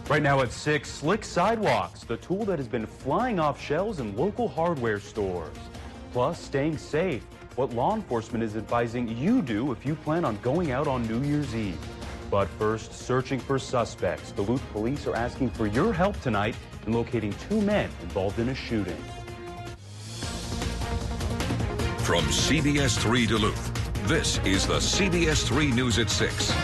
Right now at 6, Slick Sidewalks, the tool that has been flying off shelves in local hardware stores. Plus, staying safe, what law enforcement is advising you do if you plan on going out on New Year's Eve. But first, searching for suspects. Duluth police are asking for your help tonight in locating 2 men involved in a shooting. From CBS3 Duluth, this is the CBS3 News at 6.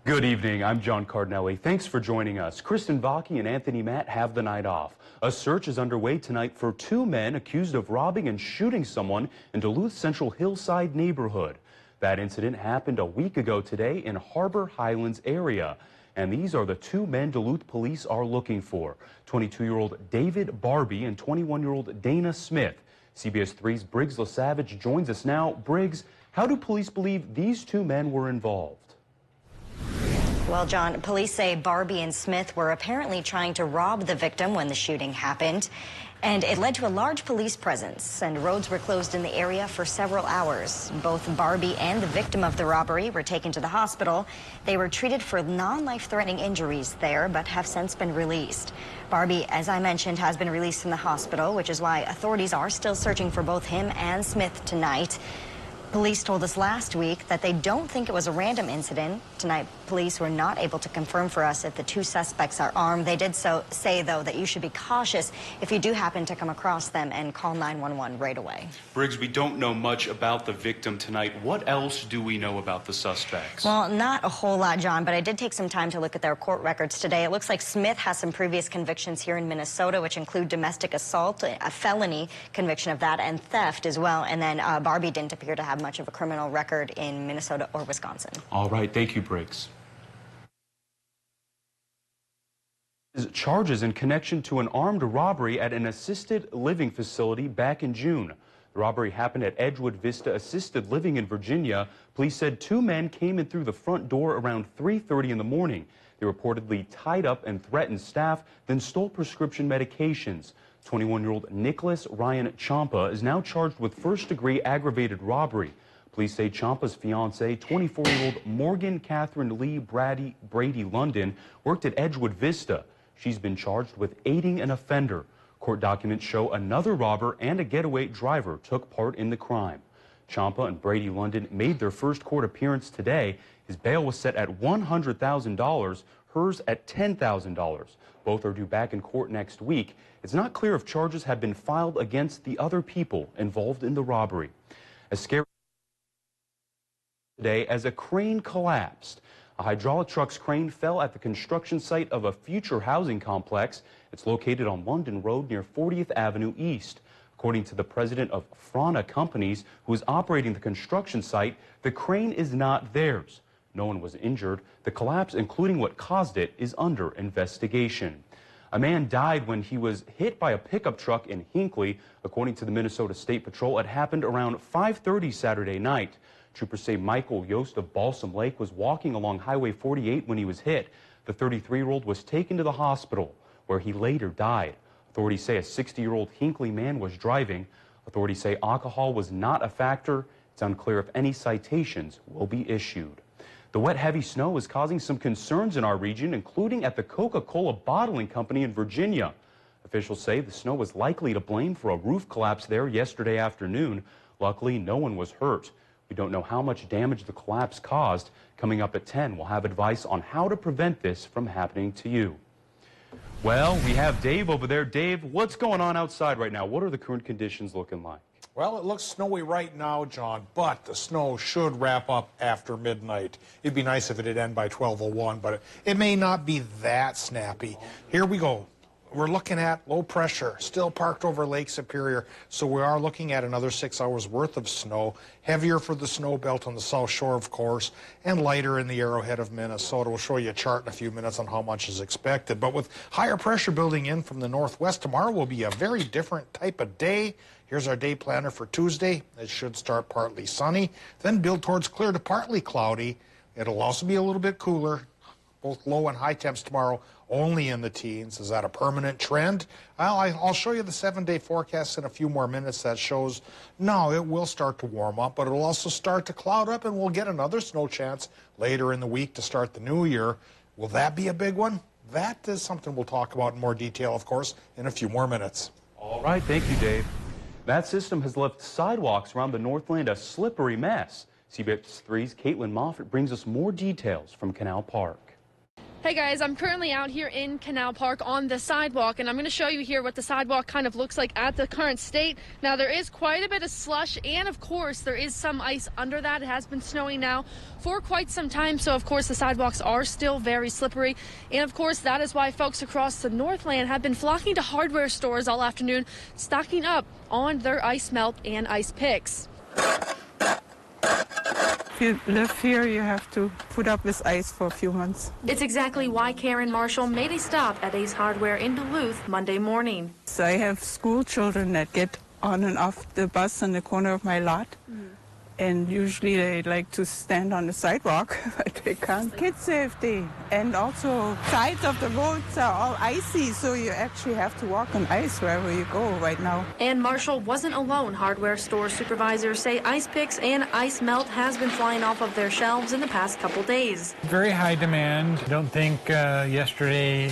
Good evening, I'm John Cardinelli. Thanks for joining us. Kristen Vaki and Anthony Matt have the night off. A search is underway tonight for 2 men accused of robbing and shooting someone in Duluth's Central Hillside neighborhood. That incident happened a week ago today in Harbor Highlands area. And these are the 2 men Duluth police are looking for. 22-year-old David Barbie and 21-year-old Dana Smith. CBS3's Briggs LaSavage joins us now. Briggs, how do police believe these 2 men were involved? Well, John, police say Barbie and Smith were apparently trying to rob the victim when the shooting happened. And it led to a large police presence, and roads were closed in the area for several hours. Both Barbie and the victim of the robbery were taken to the hospital. They were treated for non-life-threatening injuries there, but have since been released. Barbie, as I mentioned, has been released from the hospital, which is why authorities are still searching for both him and Smith tonight. Police told us last week that they don't think it was a random incident. Tonight, police were not able to confirm for us if the 2 suspects are armed. They did say, though, that you should be cautious if you do happen to come across them and call 911 right away. Briggs, we don't know much about the victim tonight. What else do we know about the suspects? Well, not a whole lot, John, but I did take some time to look at their court records today. It looks like Smith has some previous convictions here in Minnesota, which include domestic assault, a felony conviction of that, and theft as well. And then Barbie didn't appear to have much of a criminal record in Minnesota or Wisconsin. All right, thank you, Briggs. Charges in connection to an armed robbery at an assisted living facility back in June. The robbery happened at Edgewood Vista Assisted Living in Virginia. Police said 2 men came in through the front door around 3:30 in the morning. They reportedly tied up and threatened staff, then stole prescription medications. 21-year-old Nicholas Ryan Champa is now charged with first-degree aggravated robbery. Police say Champa's fiancée, 24-year-old Morgan Catherine Lee Brady London, worked at Edgewood Vista. She's been charged with aiding an offender. Court documents show another robber and a getaway driver took part in the crime. Champa and Brady London made their first court appearance today. His bail was set at $100,000, hers at $10,000. Both are due back in court next week. It's not clear if charges have been filed against the other people involved in the robbery. A scary today as a crane collapsed. A hydraulic truck's crane fell at the construction site of a future housing complex. It's located on London Road near 40th Avenue East. According to the president of Frana Companies, who is operating the construction site, the crane is not theirs. No one was injured. The collapse, including what caused it, is under investigation. A man died when he was hit by a pickup truck in Hinckley. According to the Minnesota State Patrol, it happened around 5:30 Saturday night. Troopers say Michael Yost of Balsam Lake was walking along Highway 48 when he was hit. The 33-year-old was taken to the hospital, where he later died. Authorities say a 60-year-old Hinckley man was driving. Authorities say alcohol was not a factor. It's unclear if any citations will be issued. The wet, heavy snow is causing some concerns in our region, including at the Coca-Cola bottling company in Virginia. Officials say the snow was likely to blame for a roof collapse there yesterday afternoon. Luckily, no one was hurt. We don't know how much damage the collapse caused. Coming up at 10, we'll have advice on how to prevent this from happening to you. Well, we have Dave over there. Dave, what's going on outside right now? What are the current conditions looking like? Well, it looks snowy right now, John, but the snow should wrap up after midnight. It'd be nice if it had ended by 12:01, but it may not be that snappy. Here we go. We're looking at low pressure, still parked over Lake Superior, so we are looking at another 6 hours worth of snow. Heavier for the snow belt on the south shore, of course, and lighter in the arrowhead of Minnesota. We'll show you a chart in a few minutes on how much is expected. But with higher pressure building in from the northwest, tomorrow will be a very different type of day. Here's our day planner for Tuesday. It should start partly sunny, then build towards clear to partly cloudy. It'll also be a little bit cooler. both low and high temps tomorrow only in the teens. Is that a permanent trend? Well, I'll show you the 7-day forecast in a few more minutes that shows, no, it will start to warm up, but it'll also start to cloud up, and we'll get another snow chance later in the week to start the new year. Will that be a big one? That is something we'll talk about in more detail, of course, in a few more minutes. All right, thank you, Dave. That system has left sidewalks around the Northland a slippery mess. CBS3's Caitlin Moffett brings us more details from Canal Park. Hey guys, I'm currently out here in Canal Park on the sidewalk, and I'm going to show you here what the sidewalk kind of looks like at the current state. Now, there is quite a bit of slush, and of course, there is some ice under that. It has been snowing now for quite some time, so of course, the sidewalks are still very slippery. And of course, that is why folks across the Northland have been flocking to hardware stores all afternoon, stocking up on their ice melt and ice picks. If you live here, you have to put up with ice for a few months. It's exactly why Karen Marshall made a stop at Ace Hardware in Duluth Monday morning. So I have school children that get on and off the bus in the corner of my lot. And usually they like to stand on the sidewalk, but they can't. Kid safety. And also, sides of the roads are all icy, so you actually have to walk on ice wherever you go right now. And Marshall wasn't alone. Hardware store supervisors say ice picks and ice melt has been flying off of their shelves in the past couple days. Very high demand. Don't think yesterday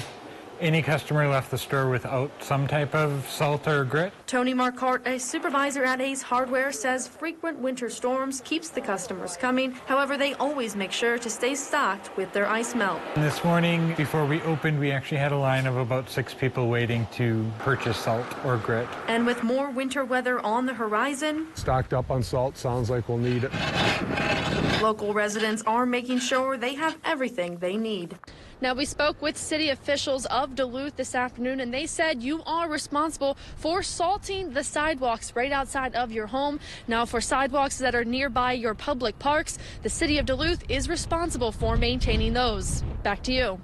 any customer left the store without some type of salt or grit. Tony Marquardt, a supervisor at Ace Hardware, says frequent winter storms keeps the customers coming. However, they always make sure to stay stocked with their ice melt. And this morning, before we opened, we actually had a line of about 6 people waiting to purchase salt or grit. And with more winter weather on the horizon, stocked up on salt, sounds like we'll need it. Local residents are making sure they have everything they need. Now, we spoke with city officials of Duluth this afternoon, and they said you are responsible for salting the sidewalks right outside of your home. Now, for sidewalks that are nearby your public parks, the city of Duluth is responsible for maintaining those. Back to you.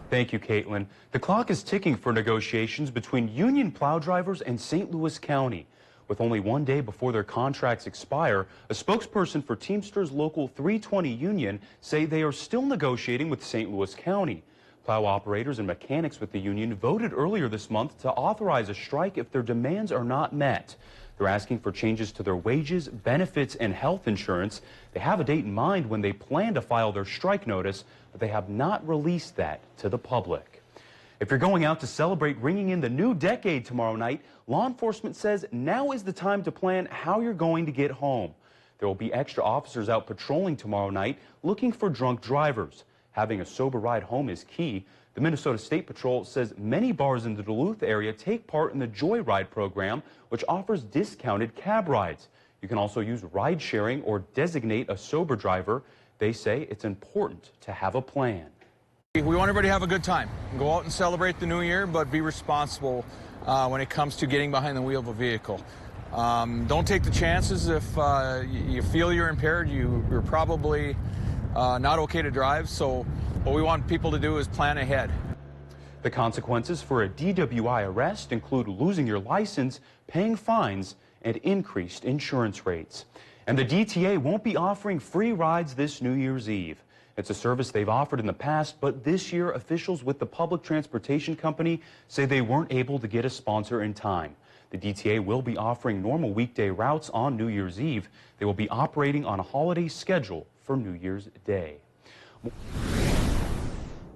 Thank you, Caitlin. The clock is ticking for negotiations between union plow drivers and St. Louis County. With only one day before their contracts expire, a spokesperson for Teamsters Local 320 union say they are still negotiating with St. Louis County. Plow operators and mechanics with the union voted earlier this month to authorize a strike if their demands are not met. They're asking for changes to their wages, benefits, and health insurance. They have a date in mind when they plan to file their strike notice, but they have not released that to the public. If you're going out to celebrate ringing in the new decade tomorrow night, law enforcement says now is the time to plan how you're going to get home. There will be extra officers out patrolling tomorrow night looking for drunk drivers. Having a sober ride home is key. The Minnesota State Patrol says many bars in the Duluth area take part in the Joyride program, which offers discounted cab rides. You can also use ride sharing or designate a sober driver. They say it's important to have a plan. We want everybody to have a good time. Go out and celebrate the new year, but be responsible when it comes to getting behind the wheel of a vehicle. Don't take the chances if you feel you're impaired. You're probably not okay to drive, so what we want people to do is plan ahead. The consequences for a DWI arrest include losing your license, paying fines, and increased insurance rates. And the DTA won't be offering free rides this New Year's Eve. It's a service they've offered in the past, but this year officials with the public transportation company say they weren't able to get a sponsor in time. The DTA will be offering normal weekday routes on New Year's Eve. They will be operating on a holiday schedule for New Year's Day.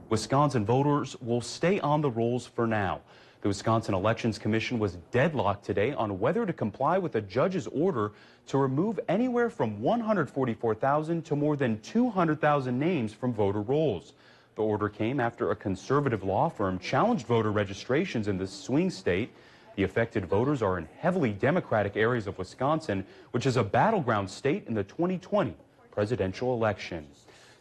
Wisconsin voters will stay on the rolls for now. The Wisconsin Elections Commission was deadlocked today on whether to comply with a judge's order to remove anywhere from 144,000 to more than 200,000 names from voter rolls. The order came after a conservative law firm challenged voter registrations in the swing state. The affected voters are in heavily Democratic areas of Wisconsin, which is a battleground state in the 2020 presidential election.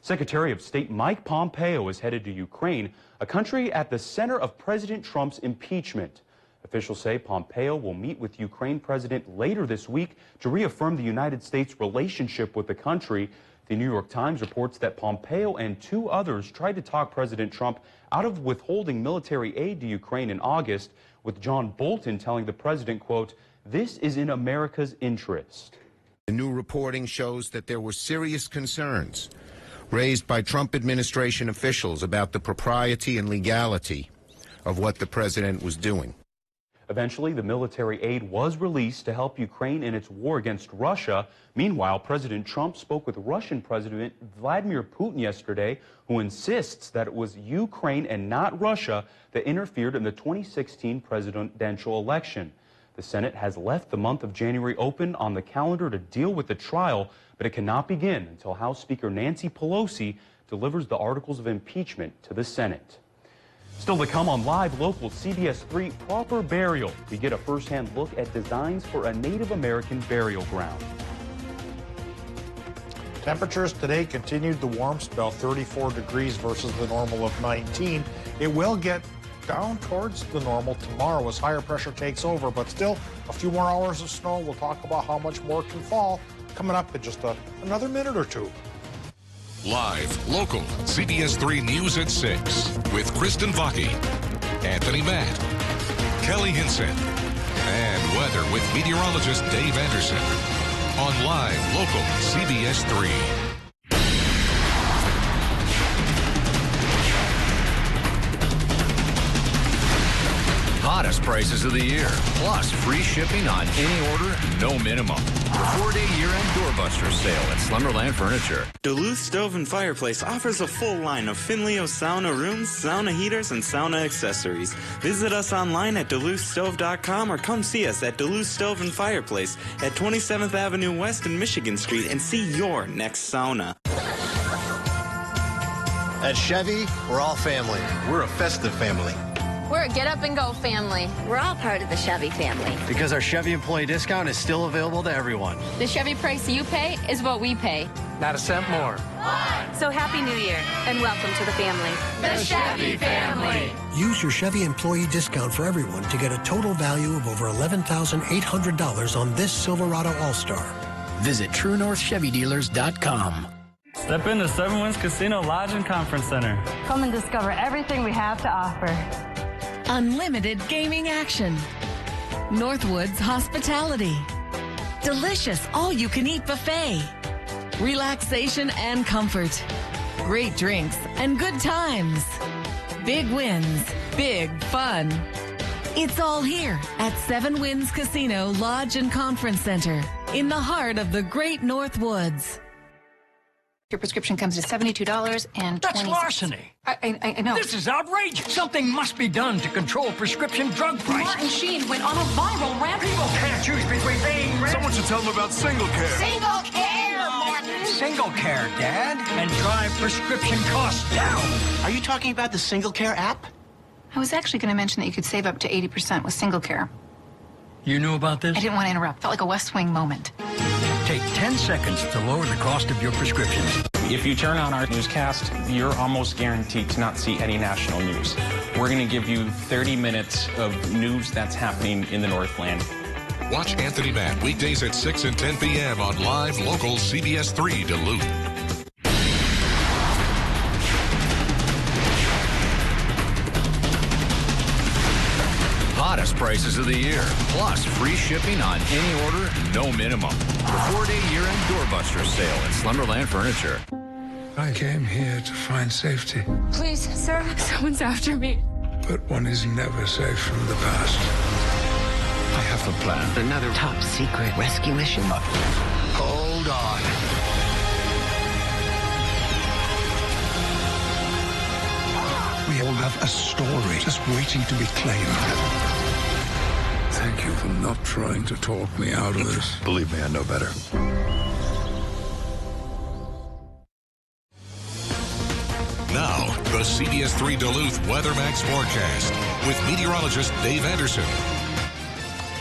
Secretary of State Mike Pompeo is headed to Ukraine, a country at the center of President Trump's impeachment. Officials say Pompeo will meet with Ukraine President later this week to reaffirm the United States' relationship with the country. The New York Times reports that Pompeo and 2 others tried to talk President Trump out of withholding military aid to Ukraine in August, with John Bolton telling the president, quote, "This is in America's interest." The new reporting shows that there were serious concerns raised by Trump administration officials about the propriety and legality of what the president was doing. Eventually, the military aid was released to help Ukraine in its war against Russia. Meanwhile, President Trump spoke with Russian President Vladimir Putin yesterday, who insists that it was Ukraine and not Russia that interfered in the 2016 presidential election. The Senate has left the month of January open on the calendar to deal with the trial, but it cannot begin until House Speaker Nancy Pelosi delivers the articles of impeachment to the Senate. Still to come on Live Local CBS3 Proper Burial. We get a first-hand look at designs for a Native American burial ground. Temperatures today continued the warm spell, 34 degrees versus the normal of 19. It will get down towards the normal tomorrow as higher pressure takes over, but still a few more hours of snow. We'll talk about how much more can fall coming up in just another minute or two. Live, local, CBS3 News at 6 with Kristen Vaki, Anthony Matt, Kelly Hinson, and weather with meteorologist Dave Anderson on Live, local, CBS3. Hottest prices of the year, plus free shipping on any order, no minimum. The 4-day year-end doorbuster sale at Slumberland Furniture. Duluth Stove and Fireplace offers a full line of Finleo sauna rooms, sauna heaters, and sauna accessories. Visit us online at duluthstove.com or come see us at Duluth Stove and Fireplace at 27th Avenue West and Michigan Street and see your next sauna. At Chevy, we're all family. We're a festive family. We're a get-up-and-go family. We're all part of the Chevy family. Because our Chevy employee discount is still available to everyone. The Chevy price you pay is what we pay. Not a cent more. So Happy New Year, and welcome to the family. The Chevy family. Use your Chevy employee discount for everyone to get a total value of over $11,800 on this Silverado All-Star. Visit TrueNorthChevyDealers.com. Step into Seven Winds Casino Lodge and Conference Center. Come and discover everything we have to offer. Unlimited gaming action. Northwoods hospitality. Delicious all-you-can-eat buffet. Relaxation and comfort. Great drinks and good times. Big wins, big fun. It's all here at Seven Winds Casino Lodge and Conference Center in the heart of the great Northwoods. Your prescription comes to $72.20. That's larceny. I know. This is outrageous. Something must be done to control prescription drug prices. Martin Sheen went on a viral rant. People can't choose between being rich. Someone should tell them about Single Care. Single Care, Martin. Single Care, Dad, and drive prescription costs down. Are you talking about the Single Care app? I was actually going to mention that you could save up to 80% with Single Care. You knew about this? I didn't want to interrupt. Felt like a West Wing moment. Take 10 seconds to lower the cost of your prescriptions. If you turn on our newscast, you're almost guaranteed to not see any national news. We're going to give you 30 minutes of news that's happening in the Northland. Watch Anthony Matt weekdays at 6 and 10 p.m. on Live Local CBS3 Duluth. Hottest prices of the year, plus free shipping on any order, no minimum. The 4-day year-end doorbuster sale at Slumberland Furniture. I came here to find safety. Please, sir, someone's after me. But one is never safe from the past. I have a plan. Another top secret rescue mission? Hold on. We all have a story just waiting to be claimed. Thank you for not trying to talk me out of this. Believe me, I know better. Now, the CBS3 Duluth WeatherMax forecast with meteorologist Dave Anderson.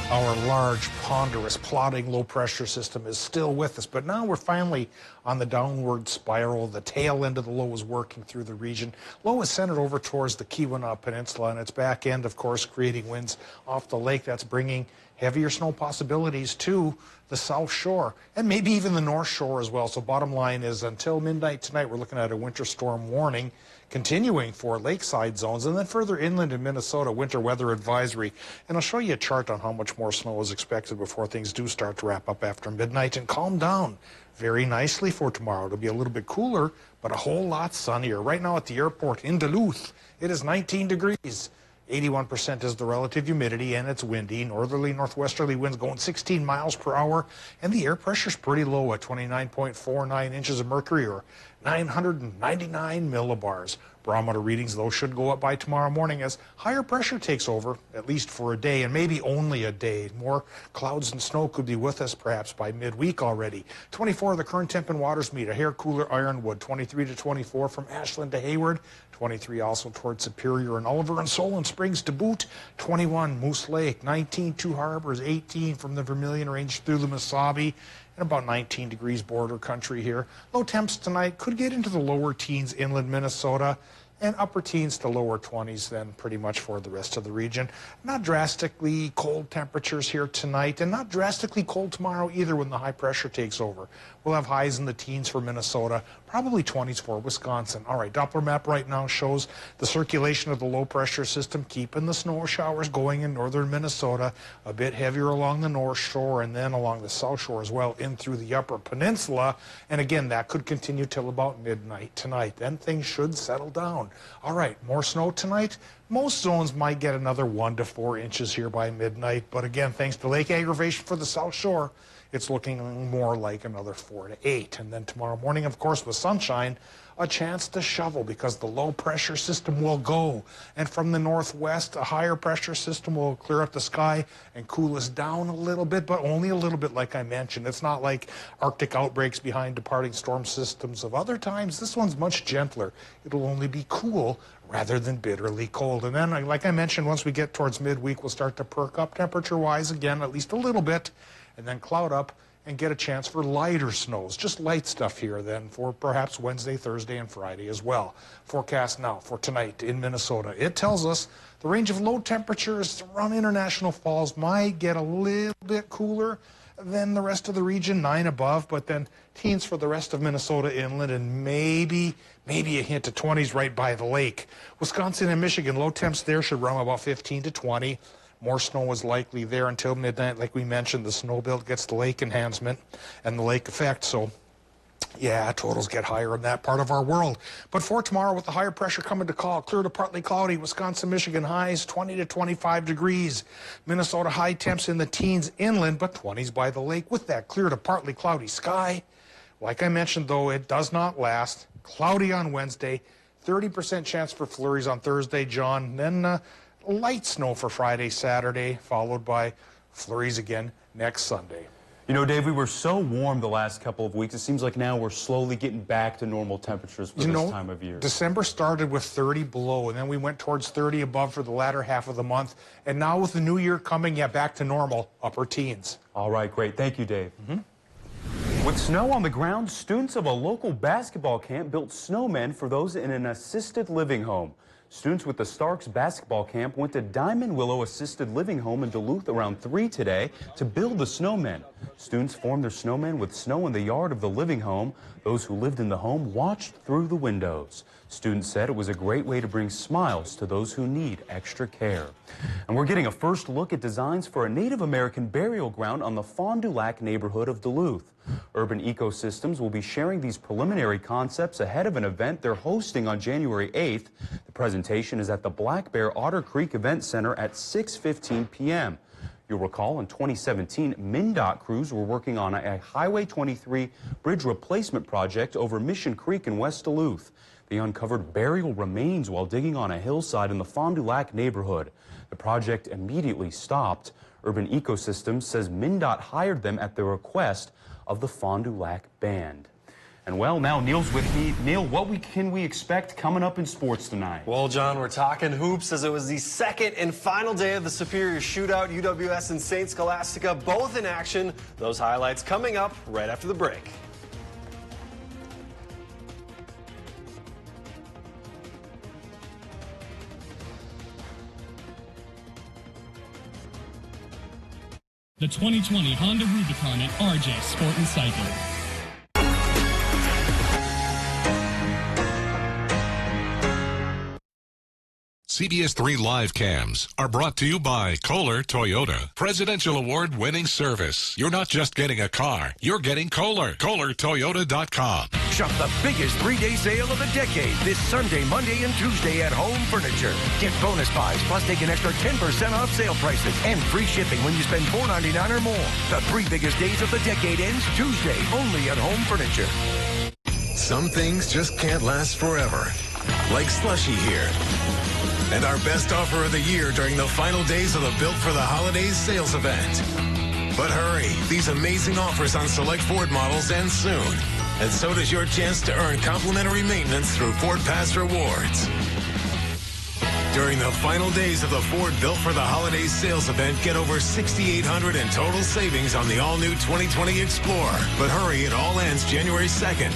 Our large, ponderous, plodding low-pressure system is still with us, but now we're finally on the downward spiral. The tail end of the low is working through the region. Low is centered over towards the Keweenaw Peninsula, and its back end, of course, creating winds off the lake. That's bringing heavier snow possibilities to the South Shore and maybe even the North Shore as well. So bottom line is until midnight tonight, we're looking at a winter storm warning continuing for lakeside zones, and then further inland in Minnesota, winter weather advisory. And I'll show you a chart on how much more snow is expected before things do start to wrap up after midnight and calm down very nicely for tomorrow. It'll be a little bit cooler, but a whole lot sunnier. Right now at the airport in Duluth, it is 19 degrees. 81% is the relative humidity, and it's windy. Northerly, northwesterly winds going 16 miles per hour, and the air pressure's pretty low at 29.49 inches of mercury, or 999 millibars. Barometer readings, though, should go up by tomorrow morning as higher pressure takes over, at least for a day, and maybe only a day. More clouds and snow could be with us perhaps by midweek already. 24 the current temp in Watersmeet, a hair cooler Ironwood. 23 to 24 from Ashland to Hayward. 23 also towards Superior and Oliver and Solon Springs to boot. 21 Moose Lake. 19 Two Harbors. 18 from the Vermilion Range through the Mesabi. And about 19 degrees border country here. Low temps tonight could get into the lower teens inland Minnesota, and upper teens to lower 20s then pretty much for the rest of the region. Not drastically cold temperatures here tonight, and not drastically cold tomorrow either when the high pressure takes over. We'll have highs in the teens for Minnesota, probably 20s for Wisconsin. All right, Doppler map right now shows the circulation of the low pressure system keeping the snow showers going in northern Minnesota, a bit heavier along the North Shore and then along the South Shore as well in through the Upper Peninsula. And again, that could continue till about midnight tonight. Then things should settle down. All right, more snow tonight. Most zones might get another 1 to 4 inches here by midnight. But again, thanks to lake aggravation for the South Shore, it's looking more like another 4 to 8. And then tomorrow morning, of course, with sunshine, a chance to shovel because the low pressure system will go. And from the northwest, a higher pressure system will clear up the sky and cool us down a little bit, but only a little bit, like I mentioned. It's not like Arctic outbreaks behind departing storm systems of other times. This one's much gentler. It'll only be cool rather than bitterly cold. And then, like I mentioned, once we get towards midweek, we'll start to perk up temperature-wise again, at least a little bit, and then cloud up and get a chance for lighter snows, just light stuff here then for perhaps Wednesday, Thursday, and Friday as well. Forecast now for tonight in Minnesota. It tells us the range of low temperatures around International Falls might get a little bit cooler than the rest of the region, 9 above, but then teens for the rest of Minnesota inland and maybe a hint of 20s right by the lake. Wisconsin and Michigan, low temps there should run about 15 to 20. More snow is likely there until midnight. Like we mentioned, the snow belt gets the lake enhancement and the lake effect. So, yeah, totals get higher in that part of our world. But for tomorrow, with the higher pressure coming to call, clear to partly cloudy, Wisconsin, Michigan highs 20 to 25 degrees. Minnesota high temps in the teens inland, but 20s by the lake with that clear to partly cloudy sky. Like I mentioned, though, it does not last. Cloudy on Wednesday, 30% chance for flurries on Thursday, John. Then light snow for Friday, Saturday, followed by flurries again next Sunday. You know, Dave, we were so warm the last couple of weeks. It seems like now we're slowly getting back to normal temperatures for this time of year. December started with 30 below, and then we went towards 30 above for the latter half of the month. And now with the new year coming, back to normal, upper teens. All right, great. Thank you, Dave. With snow on the ground, students of a local basketball camp built snowmen for those in an assisted living home. Students with the Starks basketball camp went to Diamond Willow Assisted Living Home in Duluth around 3 today to build the snowmen. Students formed their snowmen with snow in the yard of the living home. Those who lived in the home watched through the windows. Students said it was a great way to bring smiles to those who need extra care. And we're getting a first look at designs for a Native American burial ground on the Fond du Lac neighborhood of Duluth. Urban Ecosystems will be sharing these preliminary concepts ahead of an event they're hosting on January 8th. The presentation is at the Black Bear Otter Creek Event Center at 6:15 p.m. You'll recall in 2017, MnDOT crews were working on a Highway 23 bridge replacement project over Mission Creek in West Duluth. They uncovered burial remains while digging on a hillside in the Fond du Lac neighborhood. The project immediately stopped. Urban Ecosystems says MnDOT hired them at the request of the Fond du Lac Band. And well, now Neil's with me. Neil, what can we expect coming up in sports tonight? Well, John, we're talking hoops as it was the second and final day of the Superior Shootout. UWS and St. Scholastica both in action. Those highlights coming up right after the break. The 2020 Honda Rubicon at RJ Sport and Cycle. CBS3 live cams are brought to you by Kohler Toyota. Presidential award-winning service. You're not just getting a car, you're getting Kohler. KohlerToyota.com. Shop the biggest three-day sale of the decade this Sunday, Monday, and Tuesday at Home Furniture. Get bonus buys, plus take an extra 10% off sale prices and free shipping when you spend $4.99 or more. The three biggest days of the decade ends Tuesday, only at Home Furniture. Some things just can't last forever. Like Slushie here. And our best offer of the year during the final days of the Built for the Holidays sales event. But hurry, these amazing offers on select Ford models end soon. And so does your chance to earn complimentary maintenance through Ford Pass Rewards. During the final days of the Ford Built for the Holidays sales event, get over $6,800 in total savings on the all-new 2020 Explorer. But hurry, it all ends January 2nd.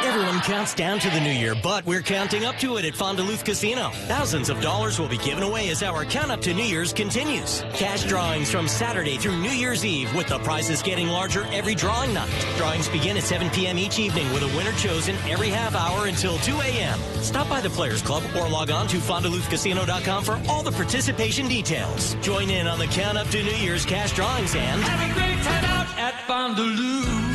Everyone counts down to the new year, but we're counting up to it at Duluth Casino. Thousands of dollars will be given away as our count up to New Year's continues. Cash drawings from Saturday through New Year's Eve, with the prizes getting larger every drawing night. Drawings begin at 7 p.m. each evening with a winner chosen every half hour until 2 a.m. Stop by the Players Club or log on to FonduluthCasino.com for all the participation details. Join in on the count up to New Year's cash drawings and have a great time out at Duluth.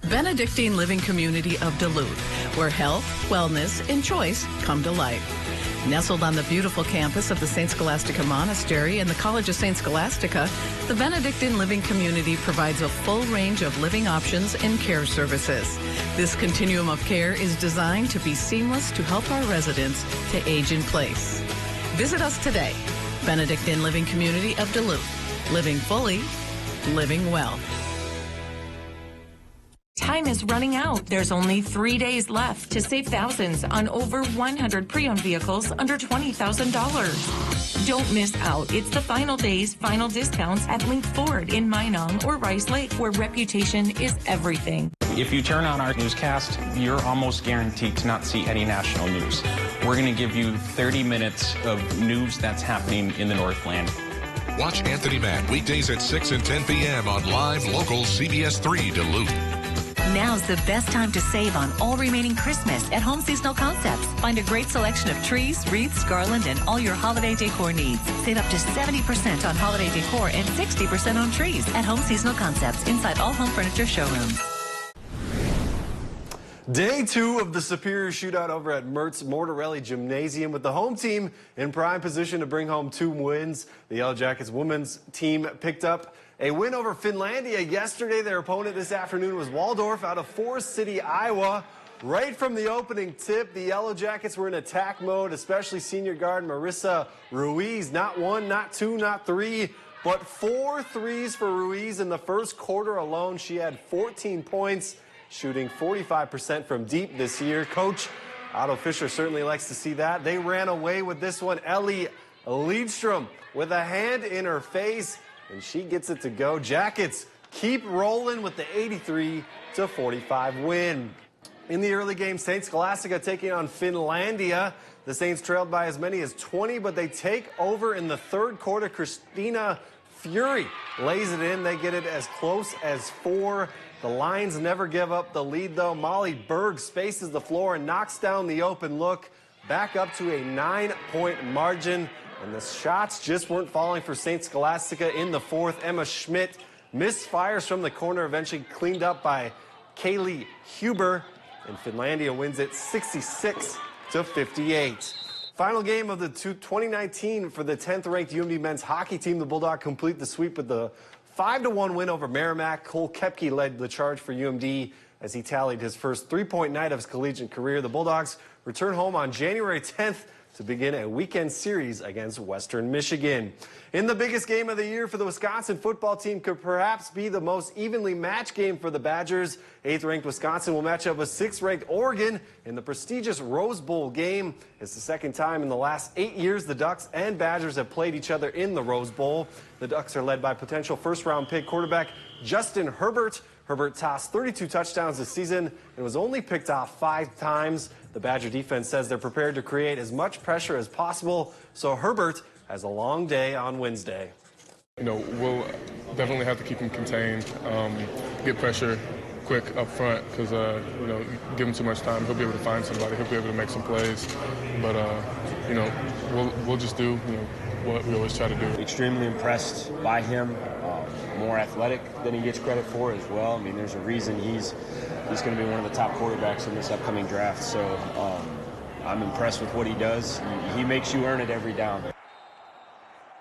Benedictine Living Community of Duluth, where health, wellness, and choice come to life. Nestled on the beautiful campus of the St. Scholastica Monastery and the College of St. Scholastica, the Benedictine Living Community provides a full range of living options and care services. This continuum of care is designed to be seamless to help our residents to age in place. Visit us today. Benedictine Living Community of Duluth. Living fully, living well. Time is running out. There's only 3 days left to save thousands on over 100 pre-owned vehicles under $20,000. Don't miss out. It's the final days, final discounts at Link Ford in Minong or Rice Lake, where reputation is everything. If you turn on our newscast, you're almost guaranteed to not see any national news. We're going to give you 30 minutes of news that's happening in the Northland. Watch Anthony Matt weekdays at 6 and 10 p.m. on live local CBS3 Duluth. Now's the best time to save on all remaining Christmas at Home Seasonal Concepts. Find a great selection of trees, wreaths, garland, and all your holiday decor needs. Save up to 70% on holiday decor and 60% on trees at Home Seasonal Concepts inside all home furniture showrooms. Day 2 of the Superior Shootout over at Mertz Mortarelli Gymnasium, with the home team in prime position to bring home 2 wins. The Yellow Jackets women's team picked up a win over Finlandia yesterday. Their opponent this afternoon was Waldorf out of Forest City, Iowa. Right from the opening tip, the Yellow Jackets were in attack mode, especially senior guard Marissa Ruiz. Not 1, not 2, not 3, but 4 threes for Ruiz in the first quarter alone. She had 14 points, shooting 45% from deep this year. Coach Otto Fisher certainly likes to see that. They ran away with this one. Ellie Liedstrom with a hand in her face, and she gets it to go. Jackets keep rolling with the 83-45 win. In the early game, St. Scholastica taking on Finlandia. The Saints trailed by as many as 20, but they take over in the third quarter. Christina Fury lays it in. They get it as close as 4. The Lions never give up the lead, though. Molly Berg spaces the floor and knocks down the open look, back up to a 9-point margin. And the shots just weren't falling for St. Scholastica in the fourth. Emma Schmidt misfires from the corner, eventually cleaned up by Kaylee Huber. And Finlandia wins it 66-58. Final game of the 2019 for the 10th-ranked UMD men's hockey team. The Bulldog complete the sweep with the 5-1 win over Merrimack. Cole Koepke led the charge for UMD as he tallied his first 3-point night of his collegiate career. The Bulldogs return home on January 10th to begin a weekend series against Western Michigan. In the biggest game of the year for the Wisconsin football team could perhaps be the most evenly matched game for the Badgers. 8th-ranked Wisconsin will match up with 6th-ranked Oregon in the prestigious Rose Bowl game. It's the second time in the last 8 years the Ducks and Badgers have played each other in the Rose Bowl. The Ducks are led by potential first-round pick quarterback Justin Herbert. Herbert tossed 32 touchdowns this season and was only picked off 5 times. The Badger defense says they're prepared to create as much pressure as possible, so Herbert has a long day on Wednesday. We'll definitely have to keep him contained, get pressure quick up front, because, give him too much time, he'll be able to find somebody, he'll be able to make some plays. But, we'll just do, what we always try to do. Extremely impressed by him, more athletic than he gets credit for as well. I mean, there's a reason he's going to be one of the top quarterbacks in this upcoming draft. So I'm impressed with what he does. He makes you earn it every down.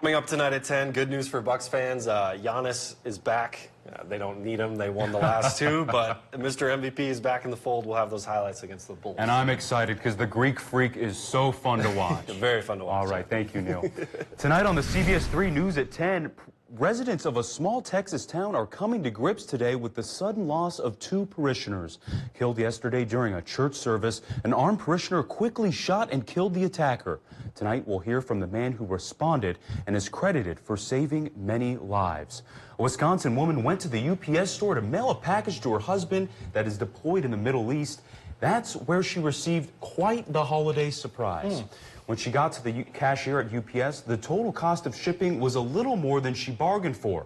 Coming up tonight at 10, good news for Bucs fans. Giannis is back. They don't need him. They won the last 2, but Mr. MVP is back in the fold. We'll have those highlights against the Bulls. And I'm excited because the Greek Freak is so fun to watch. Very fun to watch. All right, thank you, Neil. Tonight on the CBS3 News at 10, residents of a small Texas town are coming to grips today with the sudden loss of 2 parishioners. Killed yesterday during a church service, an armed parishioner quickly shot and killed the attacker. Tonight, we'll hear from the man who responded and is credited for saving many lives. A Wisconsin woman went to the UPS store to mail a package to her husband that is deployed in the Middle East. That's where she received quite the holiday surprise. When she got to the cashier at UPS, the total cost of shipping was a little more than she bargained for.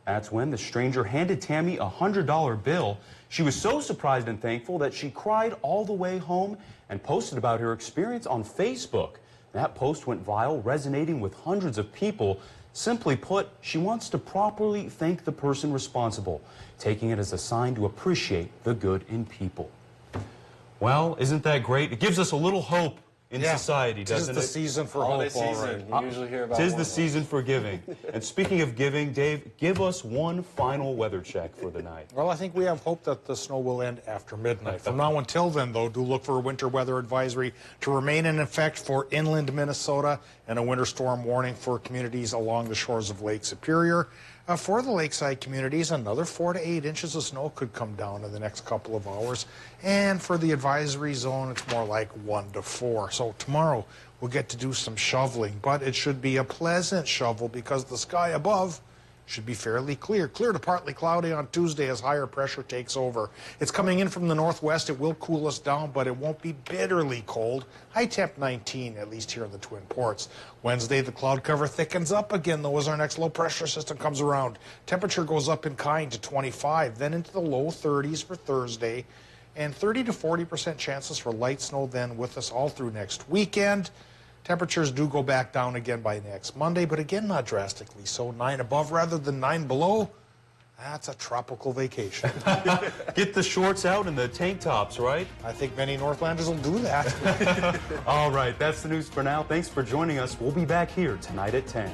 That's when the stranger handed Tammy a $100 bill. She was so surprised and thankful that she cried all the way home and posted about her experience on Facebook. That post went viral, resonating with hundreds of people. Simply put, she wants to properly thank the person responsible, taking it as a sign to appreciate the good in people. Well, isn't that great? It gives us a little hope in society, doesn't it? Tis the season for hope, all right. You usually hear about Tis the season for giving. And speaking of giving, Dave, give us one final weather check for the night. Well, I think we have hope that the snow will end after midnight. From now until then, though, do look for a winter weather advisory to remain in effect for inland Minnesota and a winter storm warning for communities along the shores of Lake Superior. For the lakeside communities, another 4 to 8 inches of snow could come down in the next couple of hours. And for the advisory zone, it's more like 1 to 4. So tomorrow, we'll get to do some shoveling, but it should be a pleasant shovel because the sky above should be fairly clear. Clear to partly cloudy on Tuesday as higher pressure takes over. It's coming in from the northwest. It will cool us down, but it won't be bitterly cold. High temp 19, at least here in the Twin Ports. Wednesday, the cloud cover thickens up again, though, as our next low pressure system comes around. Temperature goes up in kind to 25, then into the low 30s for Thursday, and 30 to 40% chances for light snow then with us all through next weekend. Temperatures do go back down again by next Monday, but again, not drastically. So 9 above rather than 9 below, that's a tropical vacation. Get the shorts out and the tank tops, right? I think many Northlanders will do that. All right, that's the news for now. Thanks for joining us. We'll be back here tonight at 10.